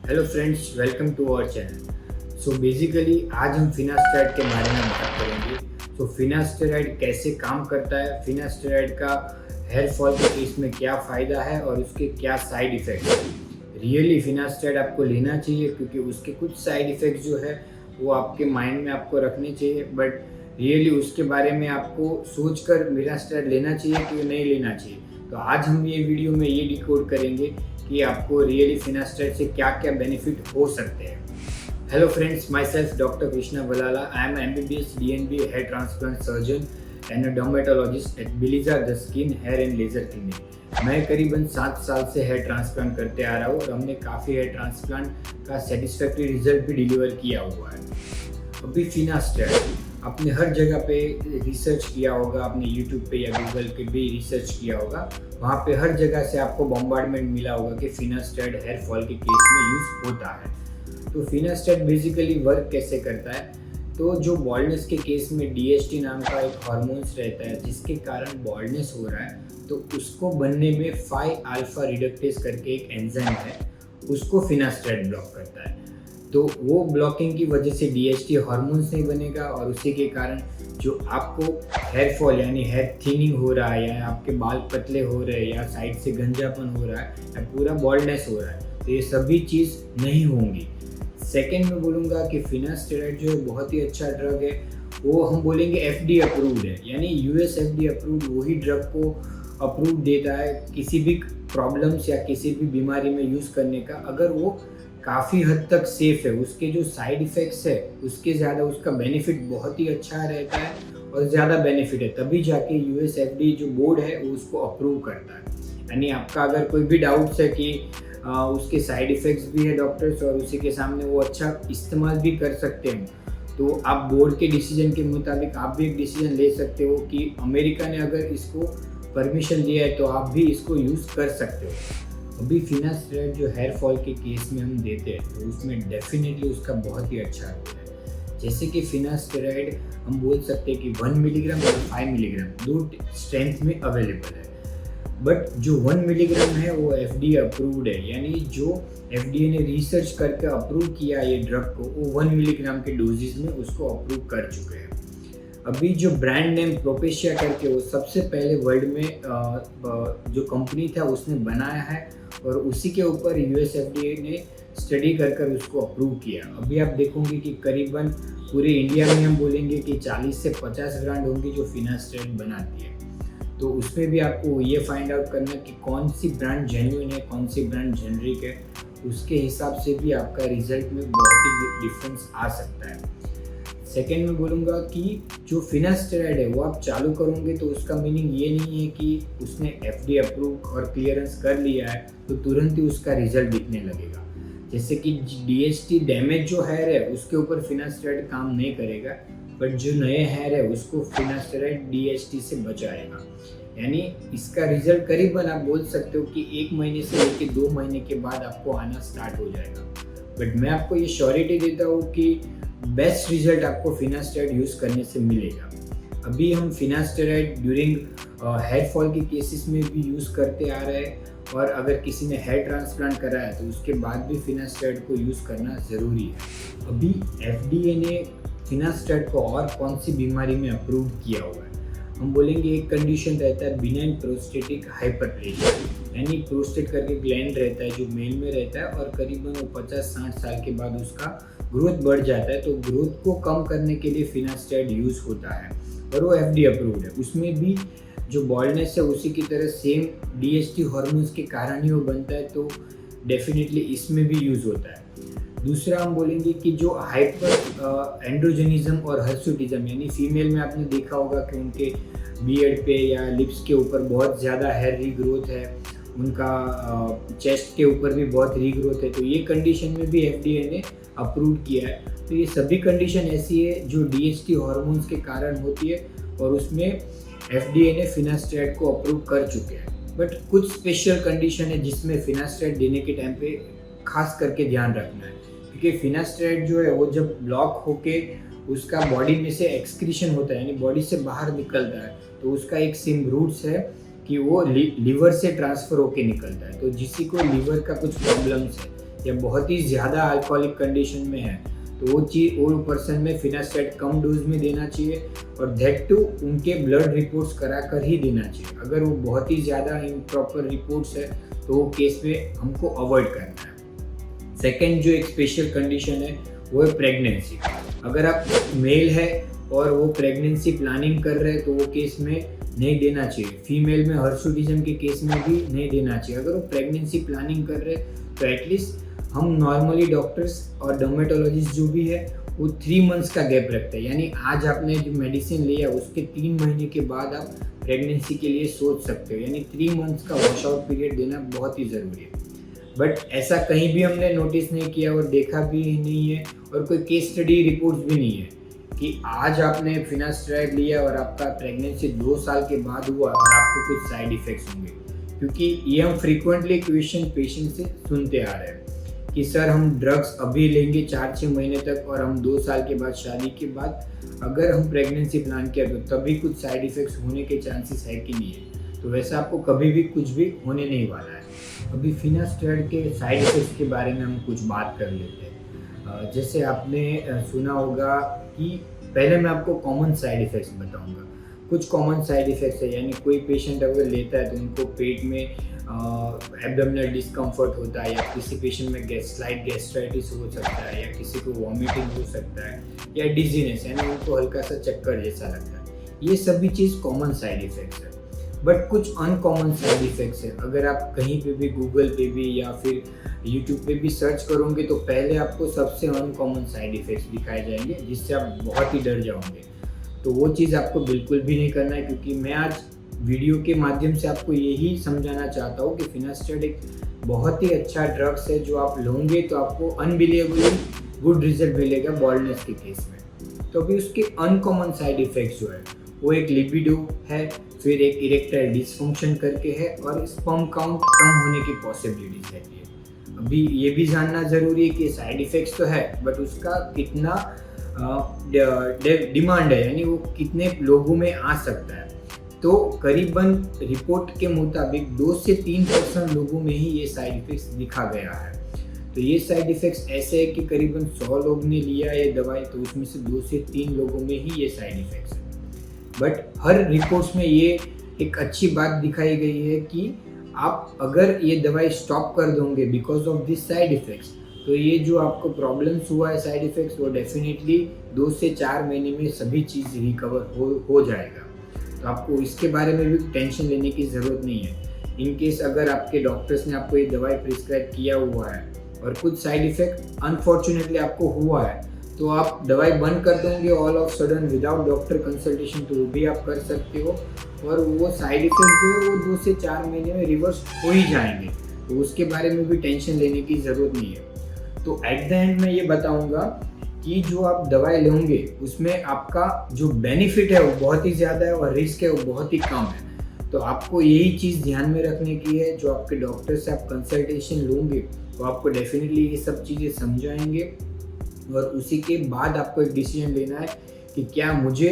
Hello friends, welcome to our channel. So basically आज हम फिनास्टेरॉइड के बारे में बात करेंगे। सो फिनास्टेरॉइड कैसे काम करता है, फिनास्टेरॉइड का हेयर फॉल के केस में क्या फ़ायदा है और उसके क्या साइड इफ़ेक्ट्स हैं। रियली फिनास्टेरॉइड आपको लेना चाहिए क्योंकि उसके कुछ साइड इफ़ेक्ट्स जो है वो आपके माइंड में आपको रखने चाहिए, बट रियली उसके बारे में आपको सोच कर फिनास्टेरॉइड लेना चाहिए कि नहीं लेना चाहिए। तो आज हम ये वीडियो में ये डिकोड करेंगे कि आपको रियली फिनास्टेरॉइड से क्या क्या बेनिफिट हो सकते हैं। Hello friends, myself doctor Krishna Balala. I am MBBS DNB hair transplant surgeon and a dermatologist at बिलीजा the skin hair and laser clinic. मैं करीबन 7 साल से हेयर ट्रांसप्लांट करते आ रहा हूँ और हमने काफ़ी हेयर ट्रांसप्लांट का सेटिस्फैक्ट्री रिजल्ट भी डिलीवर किया हुआ है। अभी फिनास्टेरॉइड आपने हर जगह पे रिसर्च किया होगा, आपने यूट्यूब पे या गूगल पे भी रिसर्च किया होगा, वहाँ पे हर जगह से आपको बॉम्बार्डमेंट मिला होगा कि फिनास्टेरॉइड हेयर फॉल के केस में यूज़ होता है। तो फिनास्टेरॉइड बेसिकली वर्क कैसे करता है, तो जो बॉल्डनेस के केस में DHT नाम का एक हार्मोन्स रहता है जिसके कारण बॉल्डनेस हो रहा है, तो उसको बनने में 5 अल्फा रिडक्टेज करके एक एंजाइम है, उसको फिनास्टेरॉइड ब्लॉक करता है। तो वो ब्लॉकिंग की वजह से DHT हार्मोन्स नहीं बनेगा और उसी के कारण जो आपको हेयर फॉल यानी हेयर थिनिंग हो रहा है या आपके बाल पतले हो रहे हैं या साइड से गंजापन हो रहा है या पूरा बॉल्डनेस हो रहा है, तो ये सभी चीज़ नहीं होंगी। सेकेंड में बोलूँगा कि फिनास्टेरॉइड जो बहुत ही अच्छा ड्रग है, वो हम बोलेंगे FDA अप्रूव्ड है, यानी US FDA अप्रूव्ड वही ड्रग को अप्रूव देता है किसी भी प्रॉब्लम्स या किसी भी बीमारी में यूज़ करने का, अगर वो काफ़ी हद तक सेफ है। उसके जो साइड इफ़ेक्ट्स है उसके ज़्यादा उसका बेनिफिट बहुत ही अच्छा रहता है और ज़्यादा बेनिफिट है, तभी जाके US FDA जो बोर्ड है वो उसको अप्रूव करता है। यानी आपका अगर कोई भी डाउट्स है कि उसके साइड इफ़ेक्ट्स भी है डॉक्टर्स और उसी के सामने वो अच्छा इस्तेमाल भी कर सकते हैं, तो आप बोर्ड के डिसीजन के मुताबिक आप भी एक डिसीजन ले सकते हो कि अमेरिका ने अगर इसको परमिशन दिया है तो आप भी इसको यूज़ कर सकते हो। अभी फिनास्टेरॉइड जो हेयर फॉल के केस में हम देते हैं तो उसमें डेफिनेटली उसका बहुत ही अच्छा रोल है। जैसे कि फिनास्टेरॉइड हम बोल सकते हैं कि 1 मिलीग्राम और 5 मिलीग्राम दो स्ट्रेंथ में अवेलेबल है, बट जो 1 मिलीग्राम है वो FDA अप्रूव्ड है, यानी जो FDA ने रिसर्च करके अप्रूव किया ये ड्रग को, वो 1 मिलीग्राम के डोजेज में उसको अप्रूव कर चुके हैं। अभी जो ब्रांड नेम प्रोपेशिया करके वो सबसे पहले वर्ल्ड में जो कंपनी था उसने बनाया है और उसी के ऊपर US FDA ने स्टडी कर कर उसको अप्रूव किया। अभी आप देखोगे कि करीबन पूरे इंडिया में हम बोलेंगे कि 40 से 50 ब्रांड होंगी जो फिनास्टेरॉइड बनाती है। तो उसमें भी आपको ये फाइंड आउट करना कि कौन सी ब्रांड जेन्युइन है, कौन सी ब्रांड जेनरिक है, उसके हिसाब से भी आपका रिजल्ट में बहुत ही डिफरेंस आ सकता है। सेकेंड में बोलूँगा कि जो फिनास्टेरॉइड है वो आप चालू करोगे तो उसका मीनिंग ये नहीं है कि उसने FDA अप्रूव और क्लियरेंस कर लिया है तो तुरंत ही उसका रिजल्ट दिखने लगेगा। जैसे कि DHT डैमेज जो हेयर है उसके ऊपर फिनास्टेरॉइड काम नहीं करेगा, बट जो नए हेयर है उसको फिनास्टेरॉइड DHT से बचाएगा। यानी इसका रिजल्ट करीबन आप बोल सकते हो कि 1 महीने से लेकर 2 महीने के बाद आपको आना स्टार्ट हो जाएगा। बट मैं आपको ये श्योरिटी देता हूँ कि बेस्ट रिजल्ट आपको फिनास्टेरॉइड यूज़ करने से मिलेगा। अभी हम फिनास्टेरॉइड ड्यूरिंग हेयर फॉल के केसेस में भी यूज़ करते आ रहे हैं और अगर किसी ने हेयर ट्रांसप्लांट करा है तो उसके बाद भी फिनास्टेरॉइड को यूज़ करना ज़रूरी है। अभी FDA ने फिनास्टेरॉइड को और कौन सी बीमारी में अप्रूव किया हुआ है, हम बोलेंगे एक कंडीशन रहता है बिनाइन प्रोस्टेटिक हाइपरप्लेजिया, यानी प्रोस्टेट करके ग्लैंड रहता है जो मेल में रहता है और करीबन वो 50-60 साल के बाद उसका ग्रोथ बढ़ जाता है, तो ग्रोथ को कम करने के लिए फिनास्टेरॉइड यूज़ होता है और वो FDA अप्रूव्ड है। उसमें भी जो बॉल्डनेस है उसी की तरह सेम DHT हार्मोन्स के कारण ही वो बनता है, तो डेफिनेटली इसमें भी यूज़ होता है। दूसरा हम बोलेंगे कि जो हाइपर एंड्रोजेनिज्म और हर्सुटिज्म, यानी फीमेल में आपने देखा होगा कि उनके बियर्ड पे या लिप्स के ऊपर बहुत ज़्यादा हेयर रीग्रोथ है, उनका चेस्ट के ऊपर भी बहुत रीग्रोथ है, तो ये कंडीशन में भी FDA ने अप्रूव किया है। तो ये सभी कंडीशन ऐसी है जो DHT हार्मोन्स के कारण होती है और उसमें FDA ने फिनास्टेरॉइड को अप्रूव कर चुके हैं। बट कुछ स्पेशल कंडीशन है जिसमें फिनास्टेरॉइड देने के टाइम पे खास करके ध्यान रखना है, क्योंकि फिनास्टेरॉइड जो है वो जब ब्लॉक होके उसका बॉडी में से एक्सक्रीशन होता है, यानी बॉडी से बाहर निकलता है, तो उसका एक सिम रूट्स है कि वो लीवर से ट्रांसफ़र होके निकलता है। तो जिसी को लीवर का कुछ प्रॉब्लम्स है या बहुत ही ज़्यादा अल्कोहलिक कंडीशन में है, तो वो पर्सन में फिनास्टेराइड कम डोज में देना चाहिए, और दैट टू उनके ब्लड रिपोर्ट्स करा कर ही देना चाहिए। अगर वो बहुत ही ज़्यादा इम्प्रॉपर रिपोर्ट्स है तो वो केस में हमको अवॉइड करना है। सेकेंड जो एक स्पेशल कंडीशन है वो है प्रेगनेंसी। अगर आप मेल है और वो प्रेगनेंसी प्लानिंग कर रहे हैं तो वो केस में नहीं देना चाहिए। फीमेल में हर्सुटिज्म के केस में भी नहीं देना चाहिए। अगर वो प्रेगनेंसी प्लानिंग कर रहे हैं तो एटलीस्ट हम नॉर्मली डॉक्टर्स और डर्मेटोलॉजिस्ट जो भी है वो 3 मंथ्स का गैप रखते हैं, यानी आज आपने जो मेडिसिन लिया उसके 3 महीने के बाद आप प्रेगनेंसी के लिए सोच सकते हो, यानी 3 मंथ्स का वॉश आउट पीरियड देना बहुत ही ज़रूरी है। बट ऐसा कहीं भी हमने नोटिस नहीं किया और देखा भी नहीं है, और कोई केस स्टडी रिपोर्ट्स भी नहीं है कि आज आपने फिनास्टेराइड लिया और आपका प्रेगनेंसी 2 साल के बाद हुआ और आपको कुछ साइड इफ़ेक्ट्स होंगे। क्योंकि ये हम फ्रीक्वेंटली क्वेश्चन पेशेंट से सुनते आ रहे हैं कि सर हम ड्रग्स अभी लेंगे 4-6 महीने तक, और हम 2 साल के बाद शादी के बाद अगर हम प्रेगनेंसी प्लान किया तो तभी कुछ साइड इफ़ेक्ट्स होने के चांसेस है कि नहीं है। तो वैसा आपको कभी भी कुछ भी होने नहीं वाला है। अभी फिनास्टेराइड के साइड इफ़ेक्ट्स के बारे में हम कुछ बात कर लेते हैं। जैसे आपने सुना होगा कि पहले मैं आपको कॉमन साइड इफ़ेक्ट्स बताऊंगा। कुछ कॉमन साइड इफ़ेक्ट्स है, यानी कोई पेशेंट अगर लेता है तो उनको पेट में एब्डोमिनल डिस्कम्फर्ट होता है, या किसी पेशेंट में स्लाइट गैस्ट्राइटिस हो सकता है, या किसी को वॉमिटिंग हो सकता है, या डिजीनेस यानी उनको हल्का सा चक्कर जैसा लगता है। ये सभी चीज़ कॉमन साइड इफ़ेक्ट्स है। बट कुछ अनकॉमन साइड इफ़ेक्ट्स है। अगर आप कहीं पे भी गूगल पे भी या फिर यूट्यूब पे भी सर्च करोगे तो पहले आपको सबसे अनकॉमन साइड इफ़ेक्ट्स दिखाए जाएंगे, जिससे आप बहुत ही डर जाओगे। तो वो चीज़ आपको बिल्कुल भी नहीं करना है, क्योंकि मैं आज वीडियो के माध्यम से आपको यही समझाना चाहता हूँ कि फिनास्टेराइड एक बहुत ही अच्छा ड्रग्स है, जो आप लोगे तो आपको अनबिलीवेबली गुड रिजल्ट मिलेगा बॉल्डनेस के केस में। तो अभी उसके अनकॉमन साइड इफ़ेक्ट्स जो है वो एक लिबिडो है, फिर एक इरेक्टाइल डिसफंक्शन करके है, और स्पर्म काउंट कम होने की पॉसिबिलिटीज रहती है। अभी ये भी जानना ज़रूरी है कि साइड इफ़ेक्ट्स तो है बट उसका कितना डिमांड है, यानी वो कितने लोगों में आ सकता है। तो करीबन रिपोर्ट के मुताबिक 2 से 3% लोगों में ही ये साइड इफ़ेक्ट्स दिखा गया है। तो ये साइड इफ़ेक्ट्स ऐसे है कि करीबन 100 लोग ने लिया ये दवाई तो उसमें से 2 से 3 लोगों में ही ये साइड इफ़ेक्ट्स है। बट हर रिपोर्ट्स में ये एक अच्छी बात दिखाई गई है कि आप अगर ये दवाई स्टॉप कर दोगे because of this side effects, तो ये जो आपको प्रॉब्लम्स हुआ है साइड इफ़ेक्ट्स, वो डेफिनेटली 2 से 4 महीने में सभी चीज़ रिकवर हो जाएगा। तो आपको इसके बारे में भी टेंशन लेने की ज़रूरत नहीं है। इन केस अगर आपके डॉक्टर्स ने आपको ये दवाई प्रिस्क्राइब किया हुआ है और कुछ साइड इफ़ेक्ट अनफॉर्चुनेटली आपको हुआ है, तो आप दवाई बंद कर दोगे all of sudden without doctor consultation, तो वो भी आप कर सकते हो, और वो साइड इफ़ेक्ट जो है वो 2 से 4 महीने में रिवर्स हो ही जाएंगे। तो उसके बारे में भी टेंशन लेने की ज़रूरत नहीं है। तो एट द एंड मैं ये बताऊंगा कि जो आप दवाई लेंगे उसमें आपका जो बेनिफिट है वो बहुत ही ज़्यादा है और रिस्क है वो बहुत ही कम है। तो आपको यही चीज़ ध्यान में रखने की है। जो आपके डॉक्टर से आप कंसल्टेशन लोगे तो आपको डेफिनेटली ये सब चीज़ें समझाएंगे, और उसी के बाद आपको एक डिसीजन लेना है कि क्या मुझे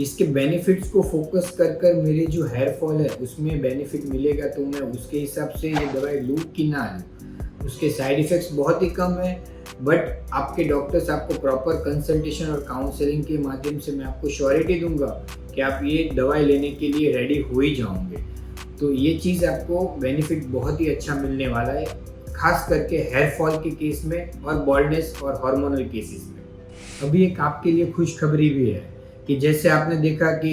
इसके बेनिफिट्स को फोकस कर कर मेरे जो हेयर फॉल है उसमें बेनिफिट मिलेगा, तो मैं उसके हिसाब से ये दवाई लूँ कि ना लूँ। उसके साइड इफ़ेक्ट्स बहुत ही कम है, बट आपके डॉक्टर्स आपको प्रॉपर कंसल्टेशन और काउंसलिंग के माध्यम से मैं आपको श्योरिटी दूंगा कि आप ये दवाई लेने के लिए रेडी हो ही जाओगे। तो ये चीज़ आपको बेनिफिट बहुत ही अच्छा मिलने वाला है, खास करके हेयर फॉल के केस में और बॉल्डनेस और हार्मोनल केसेस में। अभी एक आपके लिए खुशखबरी भी है कि जैसे आपने देखा कि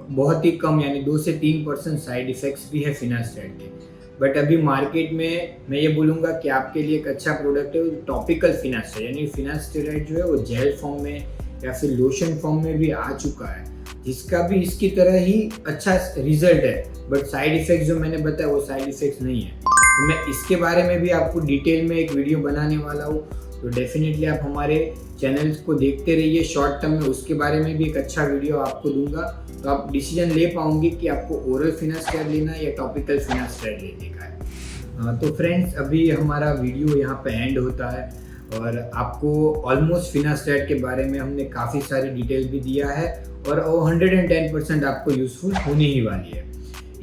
बहुत ही कम यानी 2 से 3% साइड इफ़ेक्ट्स भी है फिनास्टेराइड के, बट अभी मार्केट में मैं ये बोलूँगा कि आपके लिए एक अच्छा प्रोडक्ट है टॉपिकल फिनास्टेराइड, यानी फिनास्टेराइड जो है वो जेल फॉर्म में या फिर लोशन फॉर्म में भी आ चुका है, जिसका भी इसकी तरह ही अच्छा रिजल्ट है। बट साइड इफ़ेक्ट्स जो मैंने बताया वो साइड इफ़ेक्ट्स नहीं है। तो मैं इसके बारे में भी आपको डिटेल में एक वीडियो बनाने वाला हूँ, तो डेफिनेटली आप हमारे चैनल्स को देखते रहिए। शॉर्ट टर्म में उसके बारे में भी एक अच्छा वीडियो आपको दूंगा, तो आप डिसीजन ले पाओगे कि आपको ओरल फिनास्टेराइड लेना है या टॉपिकल फिनास्टेराइड लेने का है। तो फ्रेंड्स, अभी हमारा वीडियो यहाँ पे एंड होता है और आपको ऑलमोस्ट फिनास्टेराइड के बारे में हमने काफ़ी सारी डिटेल भी दिया है और वो 110% आपको यूज़फुल होने ही वाली है।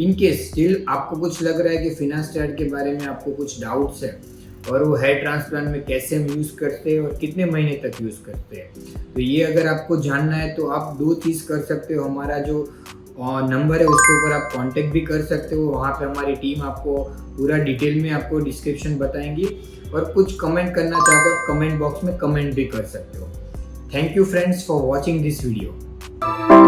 इन केस स्टिल आपको कुछ लग रहा है कि फिनास्टेराइड के बारे में आपको कुछ डाउट्स है और वो हेयर ट्रांसप्लांट में कैसे हम यूज़ करते हैं और कितने महीने तक यूज़ करते हैं। तो ये अगर आपको जानना है तो आप 2 चीज़ कर सकते हो। हमारा जो नंबर है उसके ऊपर आप कांटेक्ट भी कर सकते हो। वहाँ पे हमारी टीम आपको पूरा डिटेल में आपको डिस्क्रिप्शन बताएंगी, और कुछ कमेंट करना चाहते हो कमेंट बॉक्स में कमेंट भी कर सकते हो। Thank you friends for watching this video.